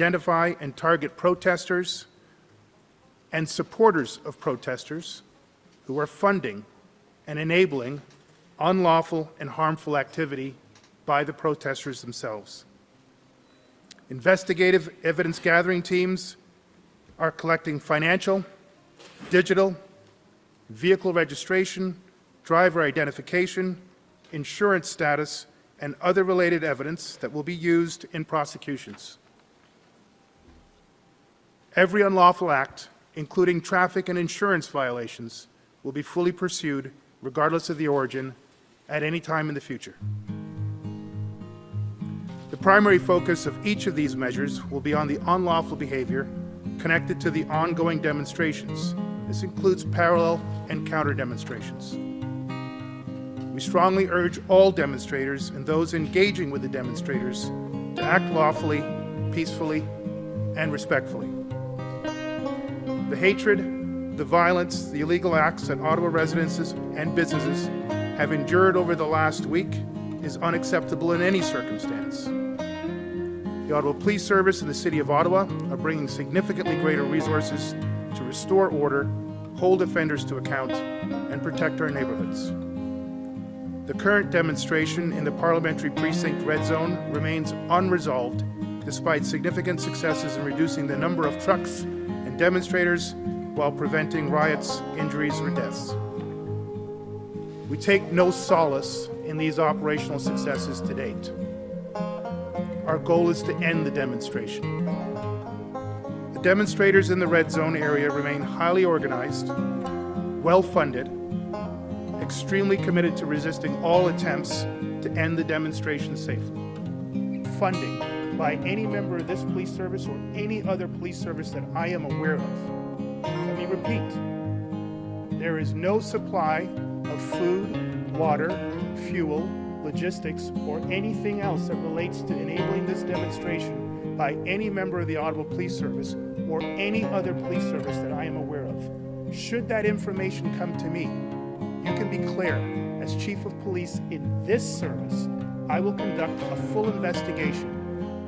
Identify and target protesters and supporters of protesters who are funding and enabling unlawful and harmful activity by the protesters themselves. Investigative evidence gathering teams are collecting financial, digital, vehicle registration, driver identification, insurance status, and other related evidence that will be used in prosecutions. Every unlawful act, including traffic and insurance violations, will be fully pursued, regardless of the origin, at any time in the future. The primary focus of each of these measures will be on the unlawful behavior connected to the ongoing demonstrations. This includes parallel and counter demonstrations. We strongly urge all demonstrators and those engaging with the demonstrators to act lawfully, peacefully, and respectfully. The hatred, the violence, the illegal acts that Ottawa residents and businesses have endured over the last week is unacceptable in any circumstance. The Ottawa Police Service and the City of Ottawa are bringing significantly greater resources to restore order, hold offenders to account, and protect our neighbourhoods. The current demonstration in the Parliamentary Precinct Red Zone remains unresolved despite significant successes in reducing the number of trucks and demonstrators while preventing riots, injuries, or deaths. We take no solace in these operational successes to date. Our goal is to end the demonstration. The demonstrators in the Red Zone area remain highly organized, well-funded, extremely committed to resisting all attempts to end the demonstration safely. Funding by any member of this police service or any other police service that I am aware of. Let me repeat, there is no supply of food, water, fuel, logistics, or anything else that relates to enabling this demonstration by any member of the Ottawa Police Service or any other police service that I am aware of. Should that information come to me, you can be clear, as Chief of Police in this service, I will conduct a full investigation.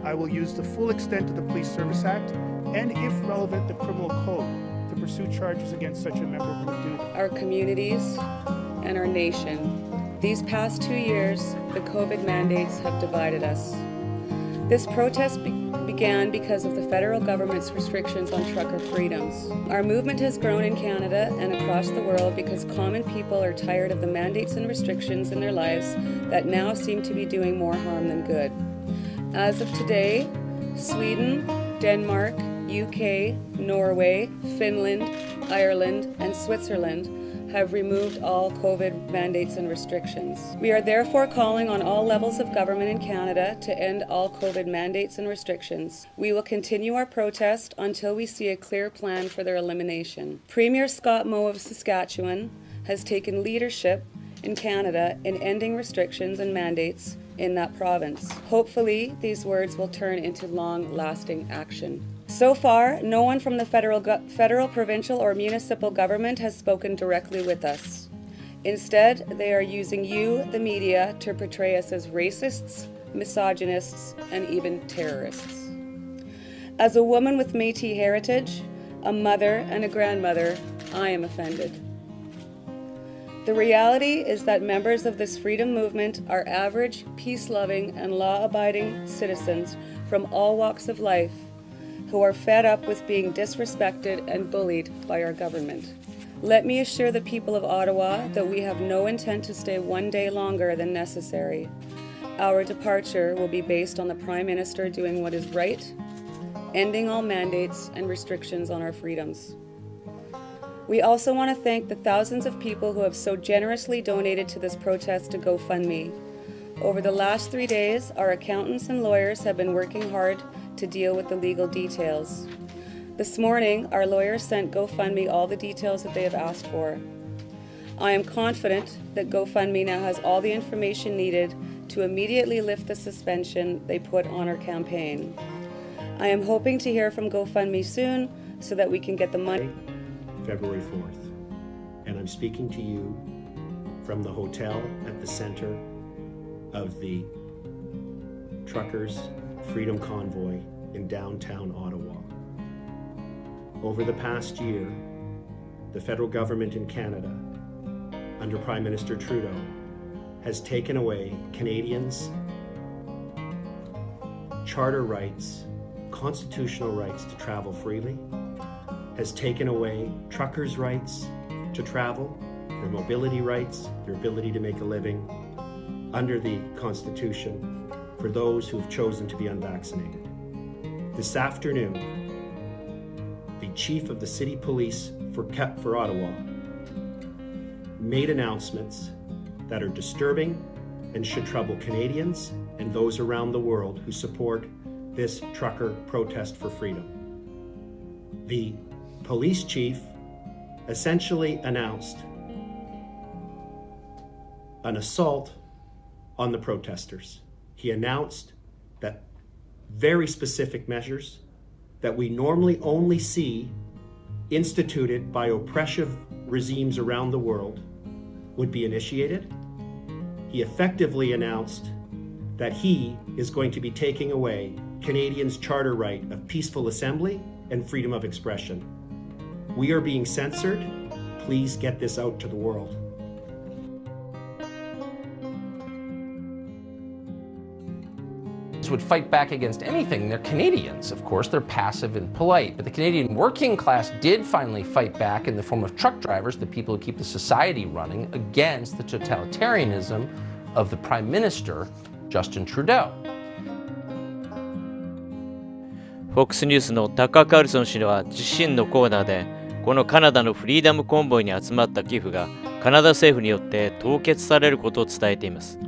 I will use the full extent of the Police Service Act and, if relevant, the Criminal Code to pursue charges against such a member who would do that. Our communities and our nation. These past 2 years, the COVID mandates have divided us. This protest began because of the federal government's restrictions on trucker freedoms. Our movement has grown in Canada and across the world because common people are tired of the mandates and restrictions in their lives that now seem to be doing more harm than good. As of today, Sweden, Denmark, UK, Norway, Finland, Ireland, and Switzerland have removed all COVID mandates and restrictions. We are therefore calling on all levels of government in Canada to end all COVID mandates and restrictions. We will continue our protest until we see a clear plan for their elimination. Premier Scott Moe of Saskatchewan has taken leadership in Canada in ending restrictions and mandates in that province. Hopefully, these words will turn into long-lasting action. So far, no one from the federal, provincial, or municipal government has spoken directly with us. Instead, they are using you, the media, to portray us as racists, misogynists, and even terrorists. As a woman with Métis heritage, a mother and a grandmother, I am offended. The reality is that members of this freedom movement are average, peace-loving, and law-abiding citizens from all walks of life who are fed up with being disrespected and bullied by our government. Let me assure the people of Ottawa that we have no intent to stay one day longer than necessary. Our departure will be based on the Prime Minister doing what is right, ending all mandates and restrictions on our freedoms. We also want to thank the thousands of people who have so generously donated to this protest to GoFundMe. Over the last 3 days, our accountants and lawyers have been working hard to deal with the legal details. This morning, our lawyers sent GoFundMe all the details that they have asked for. I am confident that GoFundMe now has all the information needed to immediately lift the suspension they put on our campaign. I am hoping to hear from GoFundMe soon so that we can get the money. February 4th, and I'm speaking to you from the hotel at the center of the Truckers' Freedom Convoy in downtown Ottawa. Over the past year, the federal government in Canada, under Prime Minister Trudeau, has taken away Canadians' charter rights, constitutional rights to travel freely, has taken away truckers' rights to travel, their mobility rights, their ability to make a living under the Constitution for those who have chosen to be unvaccinated. This afternoon, the chief of the city police for Ottawa made announcements that are disturbing and should trouble Canadians and those around the world who support this trucker protest for freedom. The police chief essentially announced an assault on the protesters. He announced that very specific measures that we normally only see instituted by oppressive regimes around the world would be initiated. He effectively announced that he is going to be taking away Canadians' charter right of peaceful assembly and freedom of expression. We are being censored. Please get this out to the world. Would fight back against anything. They're Canadians, of course. They're passive and polite. But the Canadian working class did finally fight back in the form of truck drivers, the people who keep the society running, against the totalitarianism of the Prime Minister, Justin Trudeau. FOX ニュースのタカー・カールソン氏は自身のコーナーで、このカナダのフリーダムコンボイに集まった寄付がカナダ政府によって凍結されることを伝えています。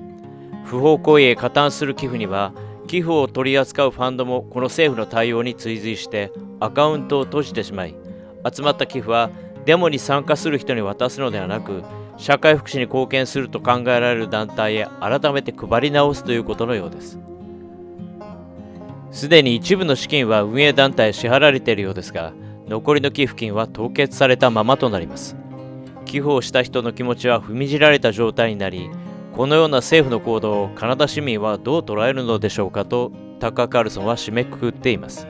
不法行為へ加担する寄付には、寄付を取り扱うファンドもこの政府の対応に追随してアカウントを閉じてしまい、集まった寄付はデモに参加する人に渡すのではなく、社会福祉に貢献すると考えられる団体へ改めて配り直すということのようです。すでに一部の資金は運営団体へ支払われているようですが、残りの寄付金は凍結されたままとなります。寄付をした人の気持ちは踏みにじられた状態になり、このような政府の行動をカナダ市民はどう捉えるのでしょうかとタカー・カールソンは締めくくっています。